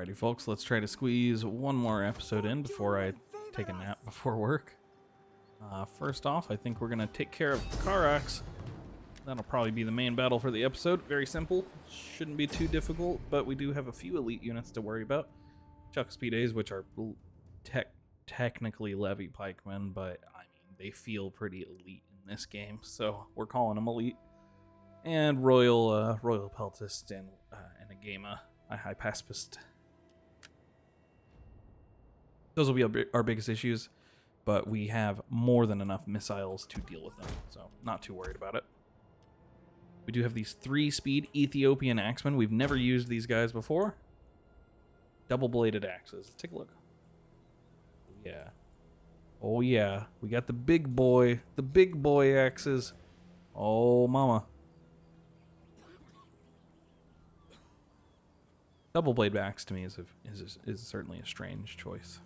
Alrighty, folks, let's try to squeeze one more episode in before I take a nap before work. First off, I think we're going to take care of Karax. That'll probably be the main battle for the episode. Very simple. Shouldn't be too difficult, but we do have a few elite units to worry about. Chuck Speed A's, which are technically Levy Pikemen, but I mean, they feel pretty elite in this game, so we're calling them elite. And Royal Peltist and a Gama, a High Pacifist. Those will be our biggest issues, but we have more than enough missiles to deal with them, so not too worried about it. We do have these 3-speed Ethiopian axemen. We've never used these guys before. Double-bladed axes. Let's take a look. Yeah. Oh, yeah. We got the big boy axes. Oh, mama. Double blade axe to me is certainly a strange choice.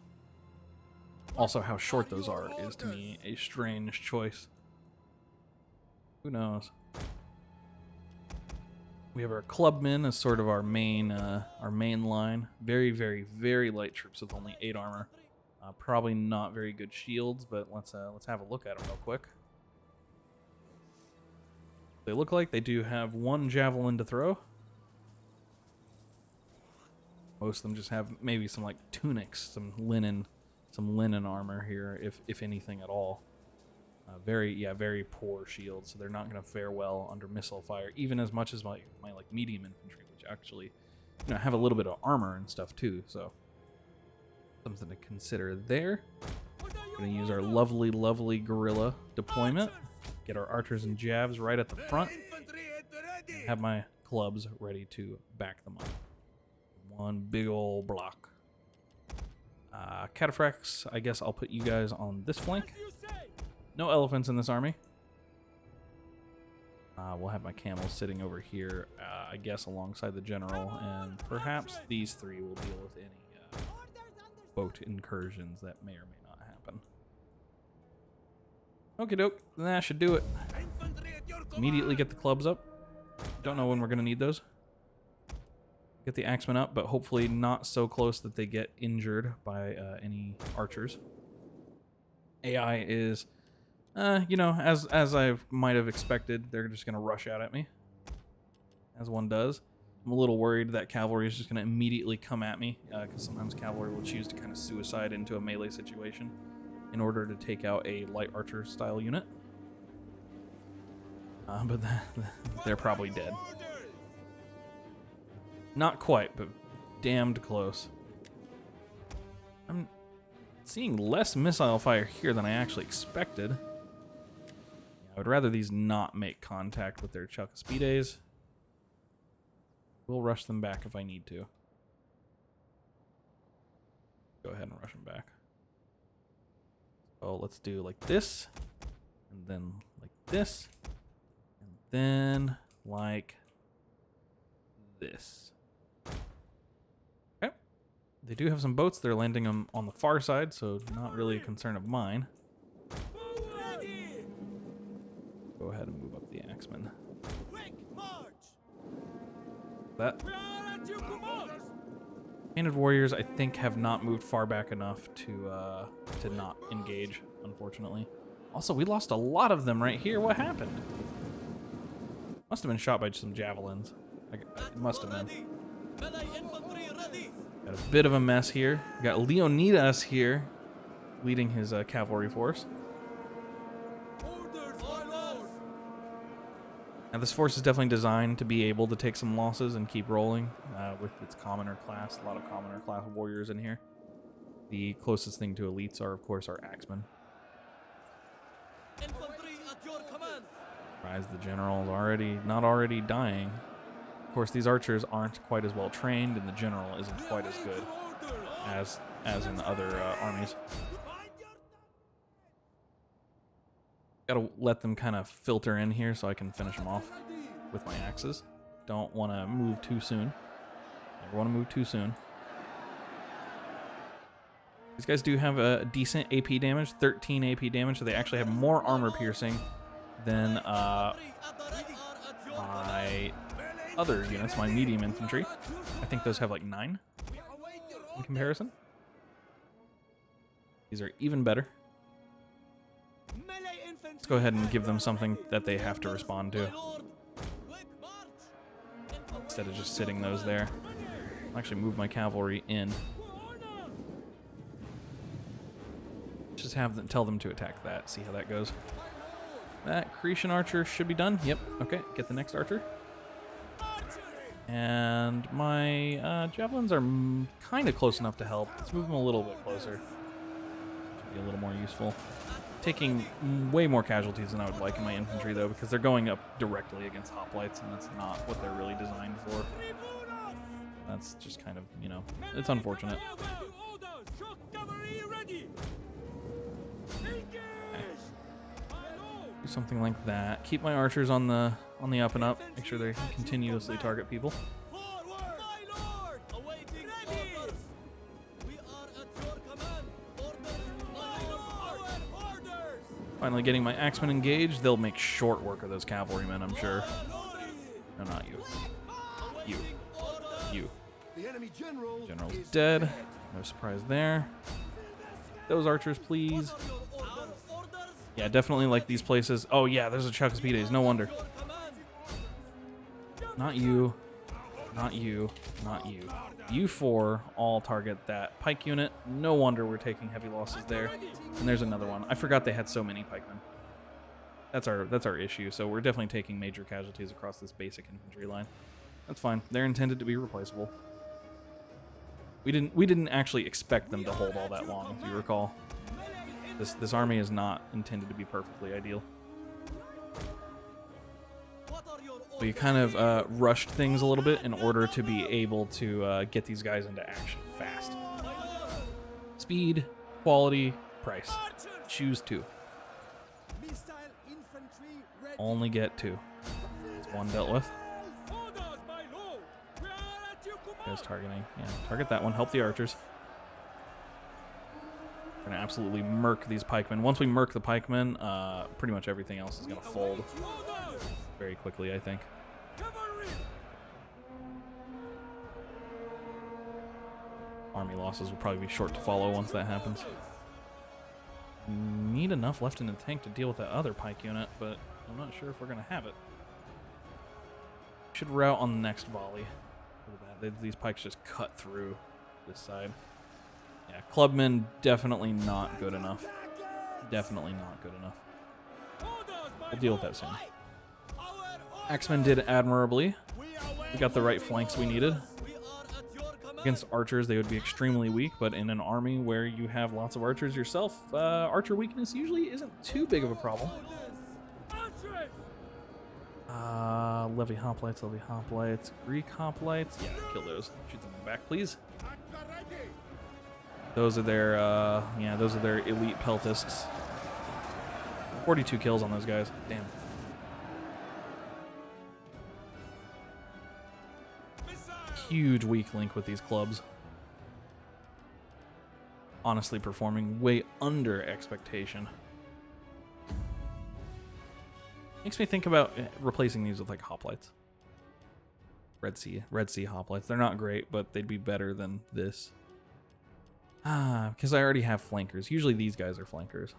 Also, how short those are is to me a strange choice. Who knows? We have our clubmen as sort of our main line. Very, very, very light troops with only 8 armor. Probably not very good shields, but let's have a look at them real quick. They look like they do have 1 javelin to throw. Most of them just have maybe some like tunics, some linen armor here, if anything at all. Very poor shields, so they're not going to fare well under missile fire, even as much as my like medium infantry, which actually, have a little bit of armor and stuff too. So something to consider there. Going to use our lovely guerrilla deployment. Get our archers and javs right at the front. Have my clubs ready to back them up. One big old block. Cataphracts, I guess I'll put you guys on this flank. No elephants in this army. We'll have my camels sitting over here, I guess, alongside the general, and perhaps these 3 will deal with any boat incursions that may or may not happen. Okie doke, that should do it. Immediately get the clubs up. Don't know when we're going to need those. Get the axemen up, but hopefully not so close that they get injured by any archers. AI is, as I might have expected, they're just going to rush out at me, as one does. I'm a little worried that cavalry is just going to immediately come at me, because sometimes cavalry will choose to kind of suicide into a melee situation in order to take out a light archer style unit. But they're probably dead. Not quite, but damned close. I'm seeing less missile fire here than I actually expected. I would rather these not make contact with their Chuck Speed A's. We'll rush them back if I need to. Go ahead and rush them back. So let's do like this, and then like this, and then like this. They do have some boats. They're landing them on the far side, so not really a concern of mine. Go ahead and move up the axemen. That Painted Warriors, I think, have not moved far back enough to not engage, unfortunately. Also, we lost a lot of them right here. What happened? Must have been shot by some javelins. It must have been. Got a bit of a mess here. We got Leonidas here leading his cavalry force. Now this force is definitely designed to be able to take some losses and keep rolling with its commoner class. A lot of commoner class warriors in here. The closest thing to elites are, of course, our axemen. Surprised the general's not already dying. Of course, these archers aren't quite as well trained, and the general isn't quite as good as in other armies. Gotta let them kind of filter in here so I can finish them off with my axes. Don't want to move too soon. Never want to move too soon. These guys do have a decent AP damage, 13 AP damage, so they actually have more armor piercing than my other units, my medium infantry. I think those have like 9. in comparison. These are even better. Let's go ahead and give them something that they have to respond to, instead of just sitting those there. I'll actually move my cavalry in. Just have them tell them to attack that. See how that goes. That Cretan archer should be done. Yep. Okay. Get the next archer. And my javelins are kind of close enough to help. Let's move them a little bit closer. Should be a little more useful. Taking way more casualties than I would like in my infantry, though, because they're going up directly against hoplites, and that's not what they're really designed for. That's just kind of, you know, it's unfortunate. Do something like that. Keep my archers on the up and up. Make sure they continuously target people. Finally getting my axemen engaged. They'll make short work of those cavalrymen, I'm sure. No, not you. You. You. General's dead. No surprise there. Those archers, please. Yeah, definitely like these places. Oh yeah, there's a Chalcaspides, no wonder. Not you. Not you. Not you. You four all target that pike unit. No wonder we're taking heavy losses there. And there's another one. I forgot they had so many pikemen. That's our issue. So we're definitely taking major casualties across this basic infantry line. That's fine. They're intended to be replaceable. We didn't actually expect them to hold all that long, if you recall. This army is not intended to be perfectly ideal. We kind of rushed things a little bit in order to be able to get these guys into action fast. Speed, quality, price. Choose two. Only get two. It's one dealt with. Guys targeting. Yeah, target that one. Help the archers. We're going to absolutely murk these pikemen. Once we murk the pikemen, pretty much everything else is going to fold very quickly, I think. Army losses will probably be short to follow once that happens. Need enough left in the tank to deal with that other pike unit, but I'm not sure if we're going to have it. Should rout on the next volley. Look at that. These pikes just cut through this side. Yeah, clubmen definitely not good enough. Definitely not good enough. We'll deal with that soon. Axemen did admirably. We got the right flanks we needed. Against archers, they would be extremely weak, but in an army where you have lots of archers yourself, archer weakness usually isn't too big of a problem. Levy hoplites, Greek hoplites. Yeah, kill those. Shoot them in the back, please. Those are their, those are their elite peltists. 42 kills on those guys. Damn. Huge weak link with these clubs. Honestly, performing way under expectation. Makes me think about replacing these with like hoplites. Red Sea hoplites. They're not great, but they'd be better than this. Because I already have flankers. Usually these guys are flankers.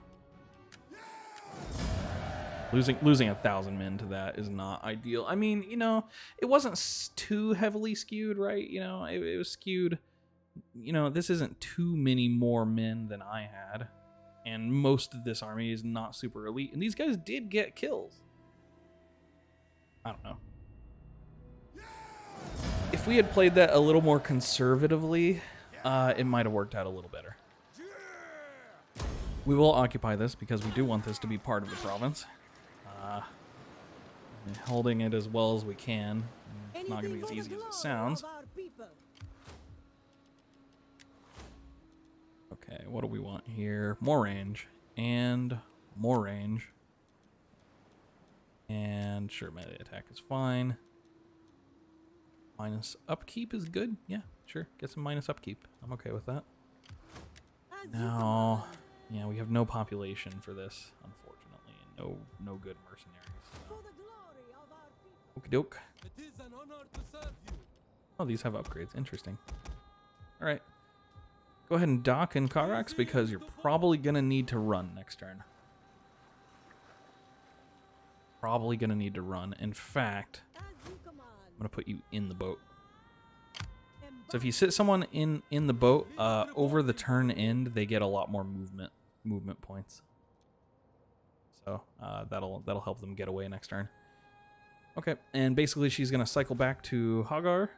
Losing 1,000 men to that is not ideal. I mean, you know, it wasn't too heavily skewed, right? You know, it was skewed. You know, this isn't too many more men than I had. And most of this army is not super elite. And these guys did get kills. I don't know. If we had played that a little more conservatively, it might have worked out a little better. We will occupy this because we do want this to be part of the province. Holding it as well as we can. It's not going to be as easy as it sounds. Okay, what do we want here? More range. And more range. And sure, melee attack is fine. Minus upkeep is good. Yeah, sure. Get some minus upkeep. I'm okay with that. Now, yeah, we have no population for this, unfortunately. And no good mercenaries. Okie doke. Oh, these have upgrades. Interesting. Alright. Go ahead and dock in Karax because you're probably going to need to run next turn. Probably going to need to run. In fact, I'm going to put you in the boat. So if you sit someone in the boat, over the turn end, they get a lot more movement points. So that'll help them get away next turn. Okay, and basically she's going to cycle back to Hagar,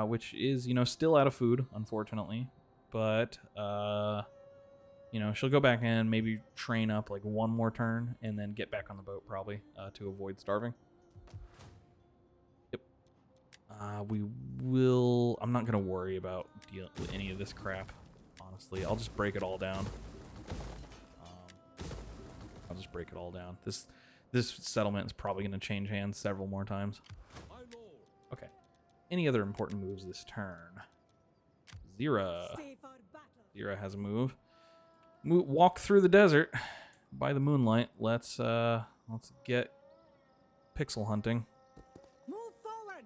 which is, you know, still out of food, unfortunately. But, you know, she'll go back in, maybe train up like one more turn, and then get back on the boat probably to avoid starving. Yep. We will... I'm not going to worry about dealing with any of this crap, honestly. I'll just break it all down. I'll just break it all down. This settlement is probably going to change hands several more times. Okay. Any other important moves this turn? Zira. Zira has a move. Walk through the desert by the moonlight. Let's get pixel hunting. Move forward.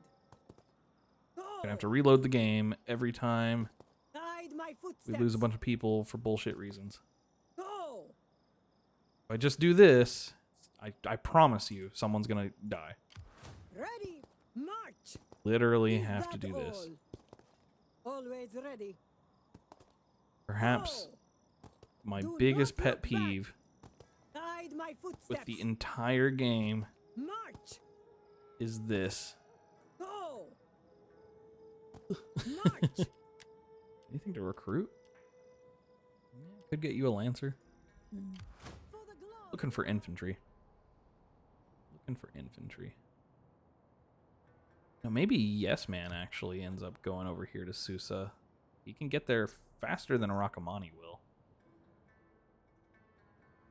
Gonna have to reload the game every time Guide my we footsteps. lose a bunch of people for bullshit reasons. Go. If I just do this, I promise you someone's gonna die. Ready. March. Literally Is have to that do this. all? Always ready. Perhaps Go. my Do biggest not pet look back. peeve Guide my footsteps. with the entire game March. is this. Go. March. Anything to recruit? Could get you a lancer. For the glory. Looking for infantry. Looking for infantry. Now maybe Yes Man actually ends up going over here to Susa. He can get there faster than a Rakamani will.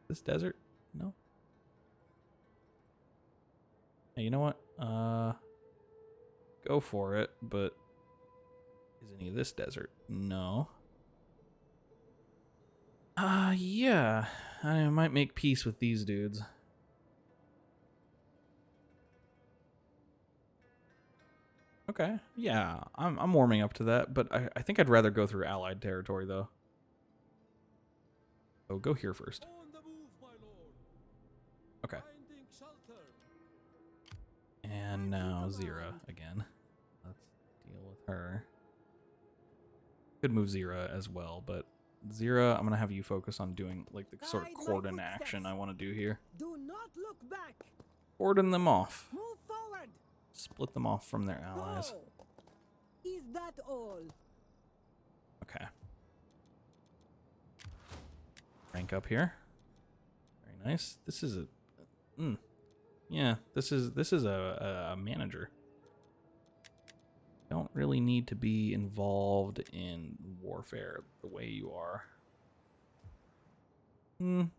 This desert? No. Hey, you know what? Go for it, but is any of this desert? No. Yeah. I might make peace with these dudes. Okay, yeah, I'm warming up to that, but I think I'd rather go through allied territory, though. Oh, go here first. Okay. And now Zira again. Let's deal with her. Could move Zira as well, but Zira, I'm going to have you focus on doing like the sort of cordon action I want to do here. Do not look back. Cordon them off. Move forward. Split them off from their allies. Go. Is that all? Okay. Rank up here. Very nice. This is a... yeah, this is a manager. Don't really need to be involved in warfare the way you are.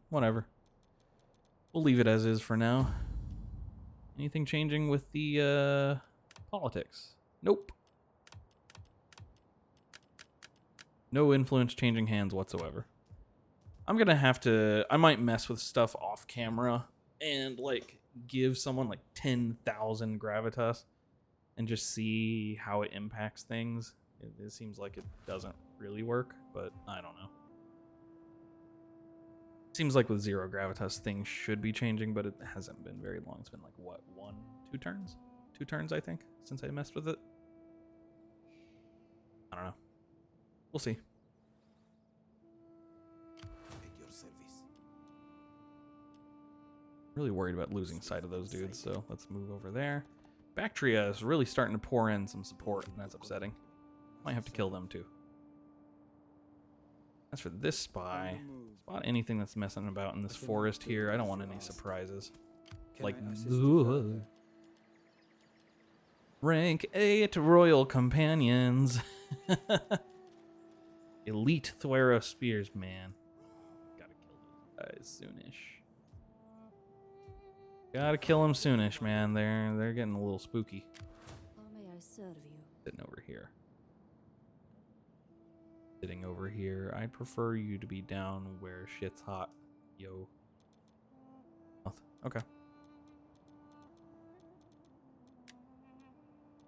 Whatever. We'll leave it as is for now. Anything changing with the politics? Nope. No influence changing hands whatsoever. I'm gonna have to... I might mess with stuff off camera and like give someone like 10,000 gravitas and just see how it impacts things. It seems like it doesn't really work, but I don't know. Seems like with 0 gravitas things should be changing, but it hasn't been very long. It's been like, what, 2 turns? 2 turns, I think, since I messed with it. I don't know. We'll see. At your service. Really worried about losing sight of those dudes, so let's move over there. Bactria is really starting to pour in some support, and that's upsetting. Might have to kill them too. As for this spy, spot anything that's messing about in this forest here. I don't want any surprises. Like, rank 8 royal companions. Elite Thuero spears, man. Gotta kill those guys soonish. Gotta kill them soonish, man. They're getting a little spooky. How may I serve you? Sitting over here. Sitting over here. I'd prefer you to be down where shit's hot. Yo. Okay.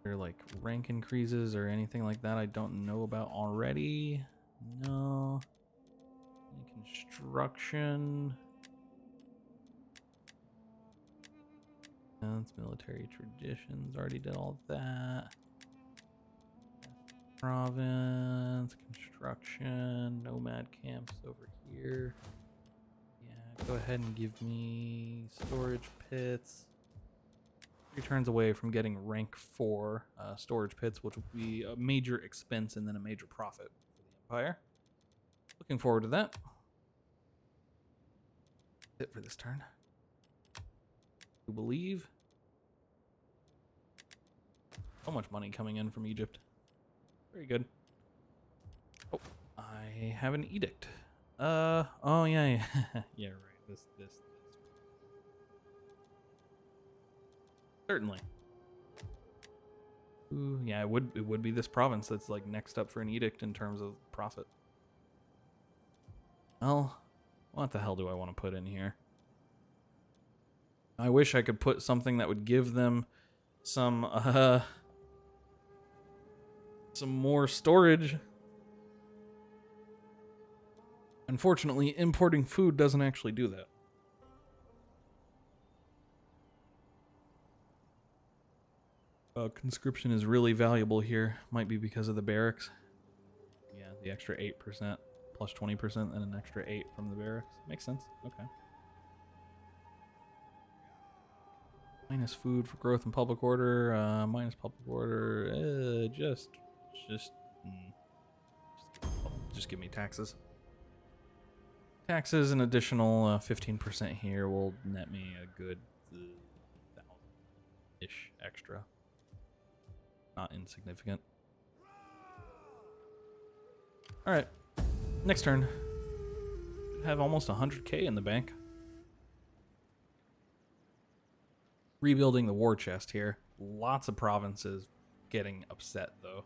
There like rank increases or anything like that I don't know about already? No. Any construction? That's military traditions. Already did all that. Province, construction, nomad camps over here. Yeah, go ahead and give me storage pits. 3 turns away from getting rank 4 storage pits, which will be a major expense and then a major profit for the Empire. Looking forward to that. That's it for this turn. You believe? So much money coming in from Egypt. Very good. Oh, I have an edict. Oh yeah. Yeah, right. This. Certainly. Ooh, yeah, it would be this province that's like next up for an edict in terms of profit. Well, what the hell do I want to put in here? I wish I could put something that would give them some more storage. Unfortunately, importing food doesn't actually do that. Conscription is really valuable here. Might be because of the barracks. Yeah, the extra 8% plus 20% and an extra 8 from the barracks. Makes sense. Okay. Minus food for growth and public order. Minus public order. Just give me taxes. Taxes, an additional 15% here will net me a good 1,000-ish extra. Not insignificant. All right, next turn. Have almost 100k in the bank. Rebuilding the war chest here. Lots of provinces getting upset though.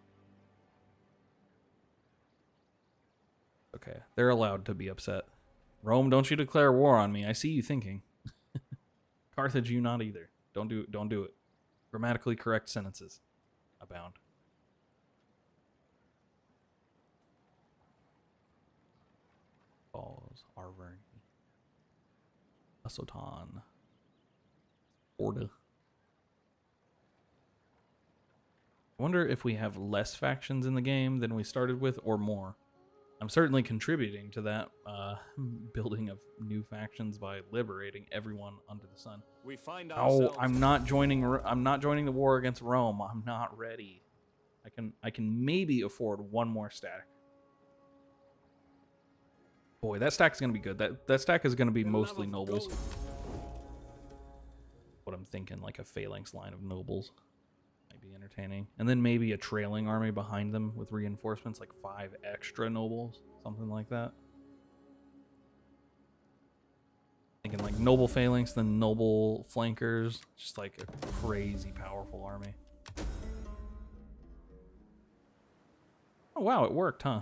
Okay, they're allowed to be upset. Rome, don't you declare war on me. I see you thinking. Carthage, you not either. Don't do it. Grammatically correct sentences abound. Balls, Arverni. Asotan. Orda. I wonder if we have less factions in the game than we started with or more. I'm certainly contributing to that building of new factions by liberating everyone under the sun. We find Oh, I'm not joining the war against Rome. I'm not ready. I can maybe afford one more stack. Boy, that stack's gonna be good. That stack is gonna be mostly nobles. What I'm thinking, like a phalanx line of nobles. Might be entertaining. And then maybe a trailing army behind them with reinforcements, like 5 extra nobles, something like that. Thinking like noble phalanx, then noble flankers, just like a crazy powerful army. Oh wow, it worked, huh?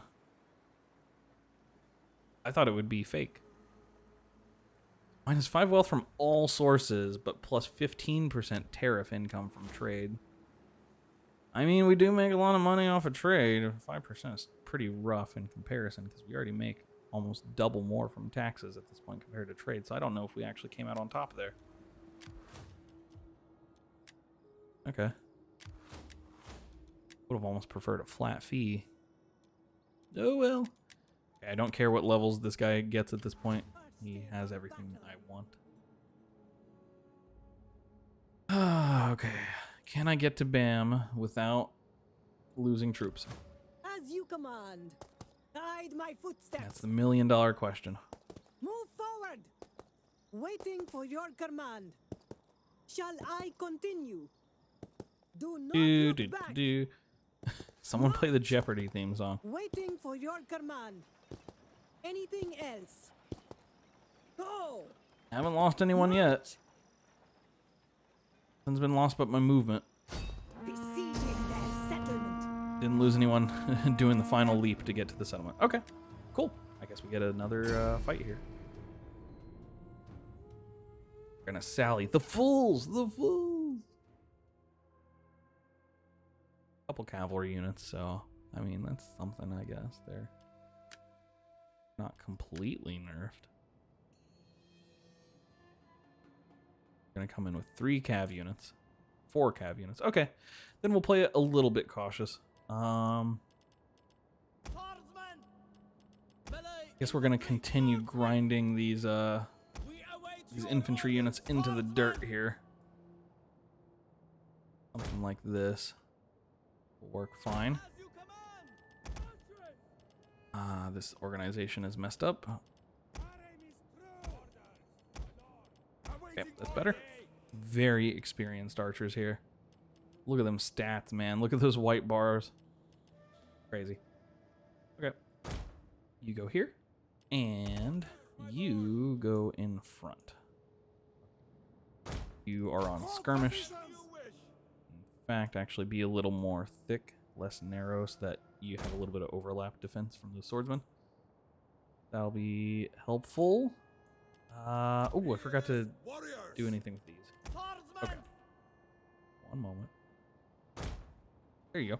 I thought it would be fake. Minus 5 wealth from all sources, but plus 15% tariff income from trade. I mean, we do make a lot of money off of trade. 5% is pretty rough in comparison because we already make almost double more from taxes at this point compared to trade. So I don't know if we actually came out on top there. Okay. Would have almost preferred a flat fee. Oh well. Okay, I don't care what levels this guy gets at this point. He has everything I want. Okay. Can I get to BAM without losing troops? As you command. Guide my footsteps. That's the $1 million question. Move forward. Waiting for your command. Shall I continue? Do not look back. Someone play the Jeopardy theme song. Waiting for your command. Anything else? Go. Haven't lost anyone yet. Nothing's been lost but my movement. Besieging their settlement. Didn't lose anyone doing the final leap to get to the settlement. Okay, cool. I guess we get another fight here. We're gonna sally. The fools! The fools! Couple cavalry units, so I mean that's something, I guess. There. Not completely nerfed. Gonna come in with 3 cav units. 4 cav units. Okay. Then we'll play it a little bit cautious. Guess we're gonna continue grinding these infantry units into the dirt here. Something like this will work fine. This organization is messed up. Yep, that's better. Very experienced archers here. Look at them stats, man. Look at those white bars. Crazy. Okay. You go here. And you go in front. You are on skirmish. In fact, actually be a little more thick, less narrow, so that you have a little bit of overlap defense from the swordsman. That'll be helpful. Oh, I forgot to do anything with these. Okay. One moment. There you go.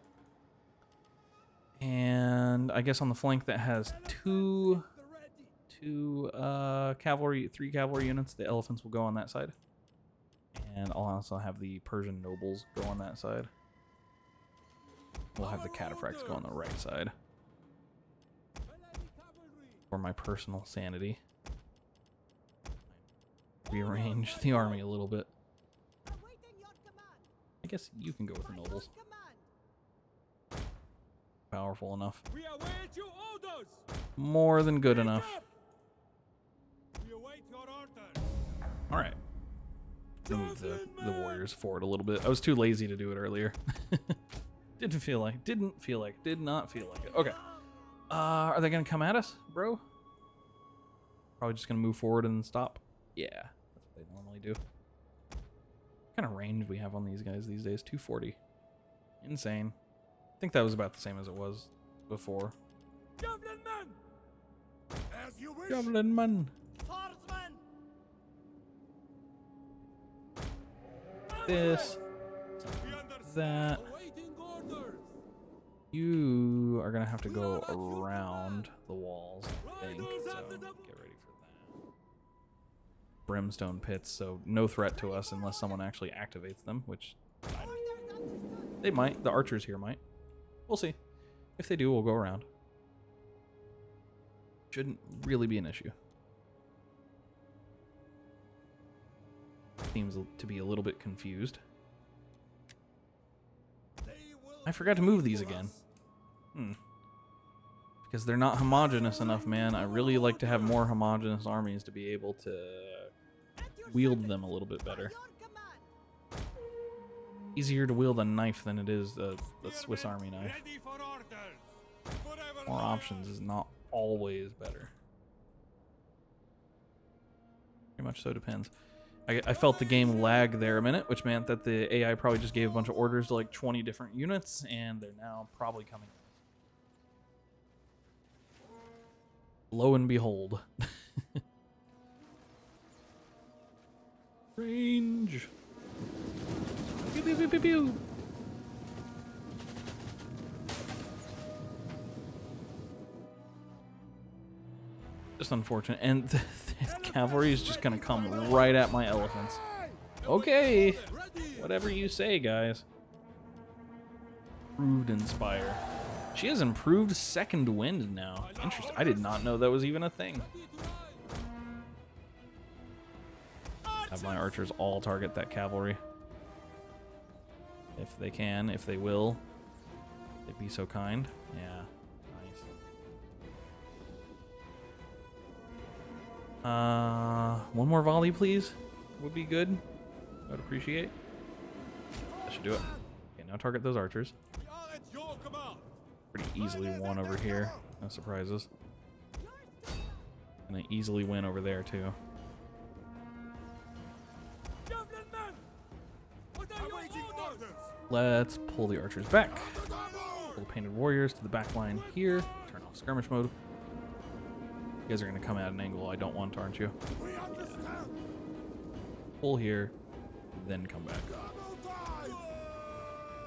And I guess on the flank that has two cavalry, 3 cavalry units, the elephants will go on that side. And I'll also have the Persian nobles go on that side. We'll have the cataphracts go on the right side. For my personal sanity. Rearrange the army a little bit. I guess you can go with the nobles. Powerful enough. More than good enough. Alright. Move the warriors forward a little bit. I was too lazy to do it earlier. Did not feel like it. Okay. Are they gonna come at us, bro? Probably just gonna move forward and stop. Yeah, that's what they normally do. What kind of range we have on these guys these days? 240. Insane. I think that was about the same as it was before. Javelin man! As you wish. Javelin man. This. That. You are gonna have to go around the walls, I think, so get ready for that. Brimstone pits, so no threat to us unless someone actually activates them, which they might. The archers here might. We'll see. If they do, we'll go around. Shouldn't really be an issue. Seems to be a little bit confused. I forgot to move these again. Because they're not homogenous enough, man. I really like to have more homogenous armies to be able to wield them a little bit better. Easier to wield a knife than it is the Swiss Army knife. More options is not always better. Pretty much so depends. I felt the game lag there a minute, which meant that the AI probably just gave a bunch of orders to like 20 different units, and they're now probably coming. Lo and behold. Range. Pew, pew, pew, pew, pew. Just unfortunate. And the cavalry is just going to come right at my elephants. Okay. Whatever you say, guys. Improved Inspire. She has improved Second Wind now. Interesting. I did not know that was even a thing. Have my archers all target that cavalry. If they can, if they will. They'd be so kind. Yeah. Nice. One more volley, please. Would be good. I would appreciate. That should do it. Okay, now target those archers. Pretty easily won over here. No surprises. And I easily win over there, too. Let's pull the archers back. Pull the painted warriors to the back line here. Turn off skirmish mode. You guys are going to come at an angle I don't want, aren't you? Yeah. Pull here, then come back.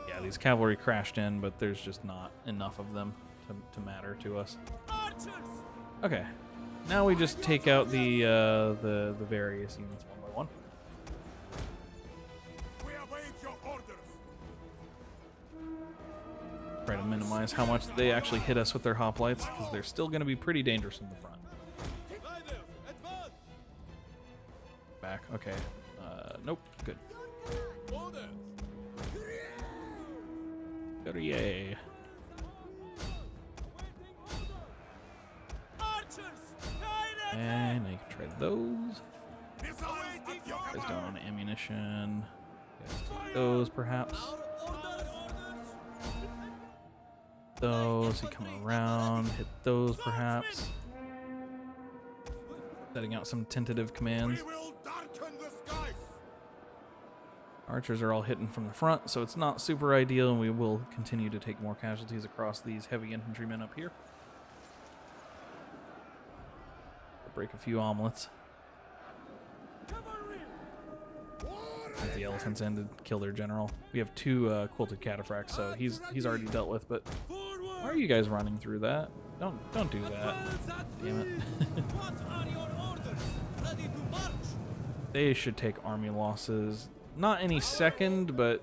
Yeah, these cavalry crashed in, but there's just not enough of them to matter to us. Okay. Now we just take out the various units one by one. We await your orders. Try to minimize how much they actually hit us with their hoplites, because they're still going to be pretty dangerous in the front. Back. Okay. Nope. Good. Good. Yay. And I can try those. Guys down on ammunition. Guys take those perhaps. Those. You come around. Hit those perhaps. Setting out some tentative commands. We will darken the skies. Archers are all hitting from the front, so it's not super ideal, and we will continue to take more casualties across these heavy infantrymen up here. Break a few omelets. As the elephants ended, kill their general. We have two quilted cataphracts, so he's already dealt with. But why are you guys running through that? Don't do that. Damn it. They should take army losses. Not any second, but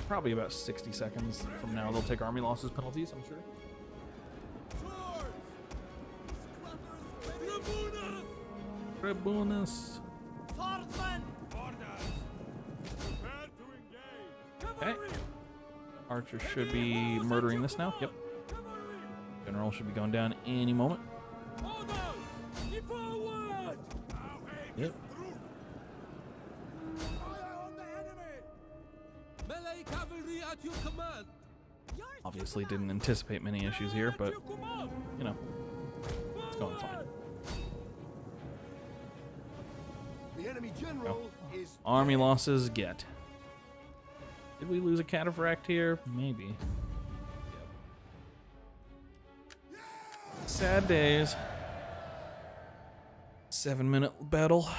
probably about 60 seconds from now they'll take army losses penalties, I'm sure. Tribunus. Okay. Archer should be murdering this now. Yep. General should be going down any moment. Yep. Obviously didn't anticipate many issues here, but, you know, it's going fine. The enemy general is Army losses get. Did we lose a cataphract here? Maybe. Sad days. 7-minute battle.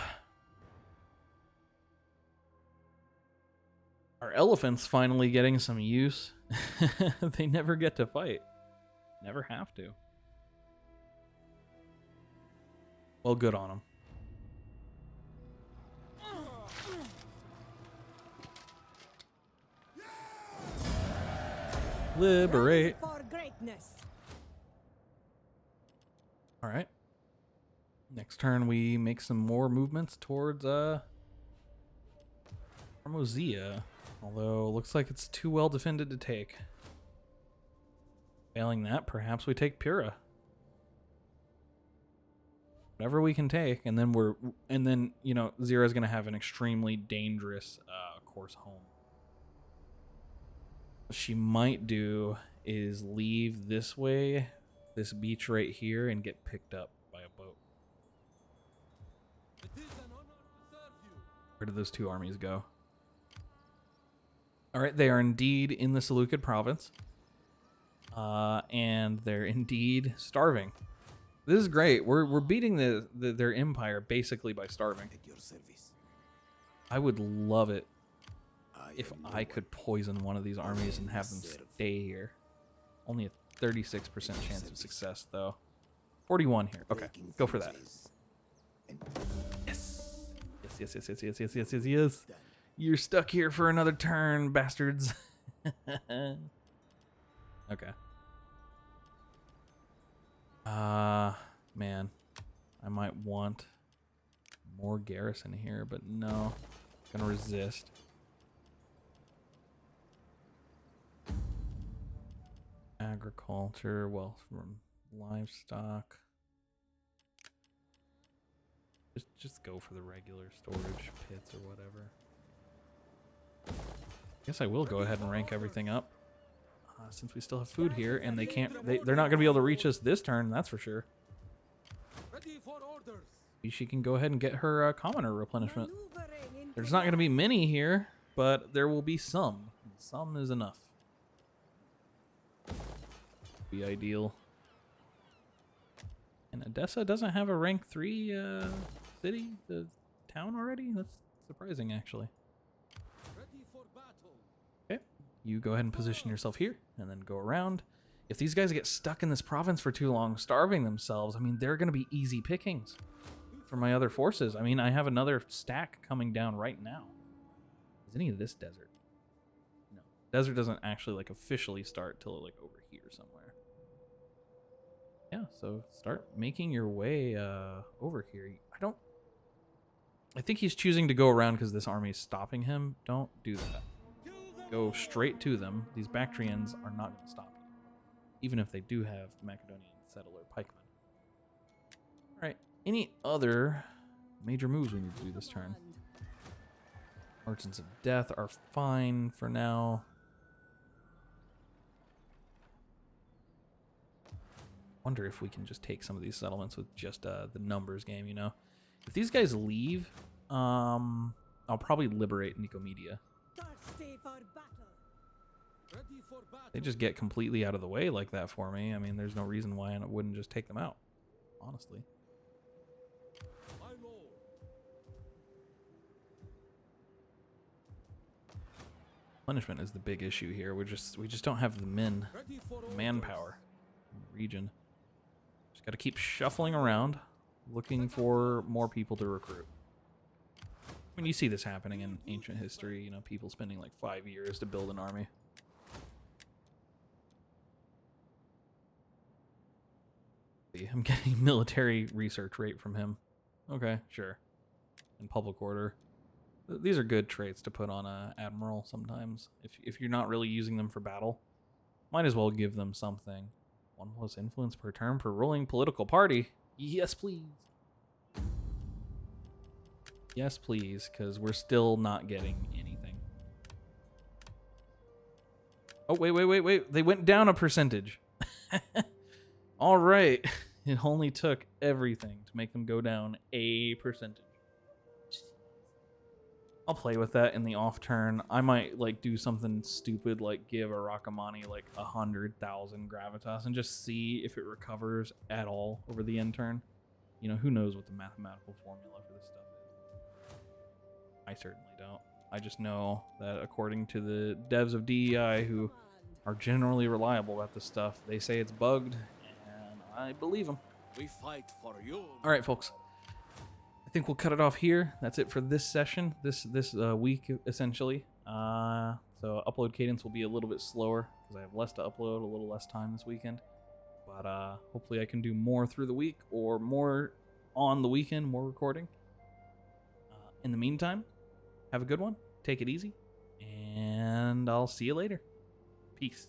Our elephants finally getting some use. They never get to fight. Never have to. Well, good on them. Liberate. For greatness. All right. Next turn, we make some more movements towards Hermosia. Although, looks like it's too well defended to take. Failing that, perhaps we take Pura. Whatever we can take, and then you know, Zira's gonna have an extremely dangerous course home. What she might do is leave this way, this beach right here, and get picked up by a boat. Where did those two armies go? All right, they are indeed in the Seleukid province, and they're indeed starving. This is great. We're beating their empire basically by starving. at your service. I would love it if I could poison one of these armies and have them stay here. Only a 36% chance of success, though. 41 here. Okay, go for that. Yes. Yes, yes, yes, yes, yes, yes, yes, yes, yes. You're stuck here for another turn, bastards. Okay. Man. I might want more garrison here, but no. Gonna resist. Agriculture, wealth from livestock. Just go for the regular storage pits or whatever. Guess I will go ahead and rank everything up. Since we still have food here, and they're not gonna be able to reach us this turn, that's for sure. Maybe she can go ahead and get her commoner replenishment. There's not gonna be many here, but there will be some. Some is enough. Be ideal. And Edessa doesn't have a rank 3 city, the town already? That's surprising, actually. Okay, you go ahead and position yourself here, and then go around. If these guys get stuck in this province for too long, starving themselves, I mean, they're going to be easy pickings for my other forces. I mean, I have another stack coming down right now. Is any of this desert? No. Desert doesn't actually, like, officially start till, like, over here somewhere. Yeah, so start making your way over here. I think he's choosing to go around because this army is stopping him. Don't do that. Go straight to them. These Bactrians are not going to stop you, even if they do have Macedonian settler pikemen. All right. Any other major moves we need to do this turn? Merchants of Death are fine for now. Wonder if we can just take some of these settlements with just the numbers game, you know? If these guys leave, I'll probably liberate Nicomedia. Thirsty for battle. Ready for battle. They just get completely out of the way like that for me. I mean, there's no reason why I wouldn't just take them out, honestly. My lord. Punishment is the big issue here. We just don't have the Ready for manpower in the region. Just got to keep shuffling around, looking for more people to recruit. I mean, you see this happening in ancient history, you know, people spending like 5 years to build an army. I'm getting military research rate from him. Okay, sure. And public order. These are good traits to put on a admiral sometimes. If you're not really using them for battle, might as well give them something. 1+ influence per term per ruling political party. Yes, please. Yes, please, because we're still not getting anything. Oh, wait. They went down a percentage. All right. It only took everything to make them go down a percentage. I'll play with that in the off turn. I might like do something stupid like give Arakamani like 100,000 gravitas and just see if it recovers at all over the end turn. You know, who knows what the mathematical formula for this stuff is. I certainly don't. I just know that according to the devs of DEI who are generally reliable about this stuff, they say it's bugged, and I believe them. We fight for you. All right, folks. I think we'll cut it off here. That's it for this session, this week, essentially. So upload cadence will be a little bit slower because I have less to upload, a little less time this weekend. But hopefully I can do more through the week or more on the weekend, more recording. In the meantime, have a good one. Take it easy. And I'll see you later. Peace.